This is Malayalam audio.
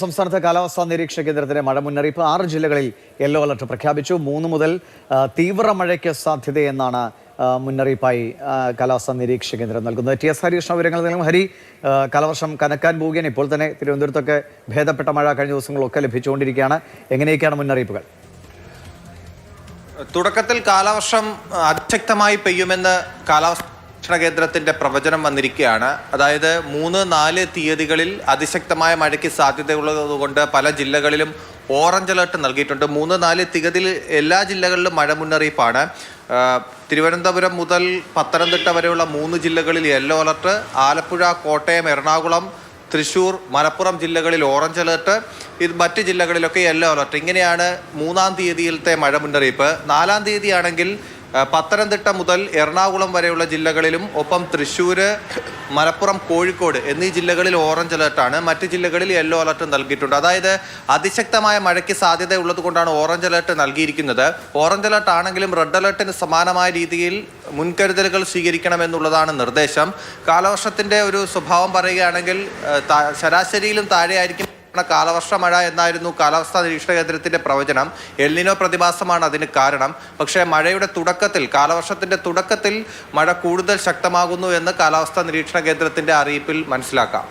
സംസ്ഥാനത്തെ കാലാവസ്ഥാ നിരീക്ഷണ കേന്ദ്രത്തിന്റെ മഴ മുന്നറിയിപ്പ് 6 ജില്ലകളിൽ യെല്ലോ അലർട്ട് പ്രഖ്യാപിച്ചു. 3 മുതൽ തീവ്ര മഴയ്ക്ക് സാധ്യതയെന്നാണ് മുന്നറിയിപ്പായി കാലാവസ്ഥാ നിരീക്ഷണ കേന്ദ്രം നൽകുന്നത്. ടി എസ് ഹരികൃഷ്ണ വിവരങ്ങൾ നൽകും. ഹരി, കാലവർഷം കനക്കാൻ പോവുകയാണ്. ഇപ്പോൾ തന്നെ തിരുവനന്തപുരത്തൊക്കെ ഭേദപ്പെട്ട മഴ കഴിഞ്ഞ ദിവസങ്ങളൊക്കെ ലഭിച്ചുകൊണ്ടിരിക്കുകയാണ്. എങ്ങനെയൊക്കെയാണ് മുന്നറിയിപ്പുകൾ? തുടക്കത്തിൽ കാലവർഷം അതിശക്തമായി പെയ്യുമെന്ന് കാലാവസ്ഥ കേന്ദ്രത്തിന്റെ പ്രവചനം വന്നിരിക്കുകയാണ്. അതായത് 3-4 തീയതികളിൽ അതിശക്തമായ മഴയ്ക്ക് സാധ്യതയുള്ളതുകൊണ്ട് പല ജില്ലകളിലും ഓറഞ്ച് അലർട്ട് നൽകിയിട്ടുണ്ട്. 3-4 തീയതിയിൽ എല്ലാ ജില്ലകളിലും മഴ മുന്നറിയിപ്പാണ്. തിരുവനന്തപുരം മുതൽ പത്തനംതിട്ട വരെയുള്ള 3 ജില്ലകളിൽ യെല്ലോ അലർട്ട്, ആലപ്പുഴ, കോട്ടയം, എറണാകുളം, തൃശ്ശൂർ, മലപ്പുറം ജില്ലകളിൽ ഓറഞ്ച് അലർട്ട്, മറ്റ് ജില്ലകളിലൊക്കെ യെല്ലോ അലർട്ട്. ഇങ്ങനെയാണ് 3-ാം തീയതിയിലത്തെ മഴ മുന്നറിയിപ്പ്. 4-ാം തീയതിയാണെങ്കിൽ പത്തനംതിട്ട മുതൽ എറണാകുളം വരെയുള്ള ജില്ലകളിലും ഒപ്പം തൃശ്ശൂർ, മലപ്പുറം, കോഴിക്കോട് എന്നീ ജില്ലകളിൽ ഓറഞ്ച് അലർട്ടാണ്. മറ്റ് ജില്ലകളിൽ യെല്ലോ അലർട്ട് നൽകിയിട്ടുണ്ട്. അതായത് അതിശക്തമായ മഴയ്ക്ക് സാധ്യത ഉള്ളത് കൊണ്ടാണ് ഓറഞ്ച് അലർട്ട് നൽകിയിരിക്കുന്നത്. ഓറഞ്ച് അലർട്ട് ആണെങ്കിലും റെഡ് അലർട്ടിന് സമാനമായ രീതിയിൽ മുൻകരുതലുകൾ സ്വീകരിക്കണമെന്നുള്ളതാണ് നിർദ്ദേശം. കാലവർഷത്തിൻ്റെ ഒരു സ്വഭാവം പറയുകയാണെങ്കിൽ ശരാശരിയിലും താഴെയായിരിക്കും കാലവർഷ മഴ എന്നായിരുന്നു കാലാവസ്ഥാ നിരീക്ഷണ കേന്ദ്രത്തിന്റെ പ്രവചനം. എൽനിനോ പ്രതിഭാസമാണ് അതിന് കാരണം. പക്ഷേ മഴയുടെ തുടക്കത്തിൽ, കാലവർഷത്തിന്റെ തുടക്കത്തിൽ മഴ കൂടുതൽ ശക്തമാകുന്നു എന്ന് കാലാവസ്ഥാ നിരീക്ഷണ കേന്ദ്രത്തിന്റെ അറിയിപ്പിൽ മനസ്സിലാക്കാം.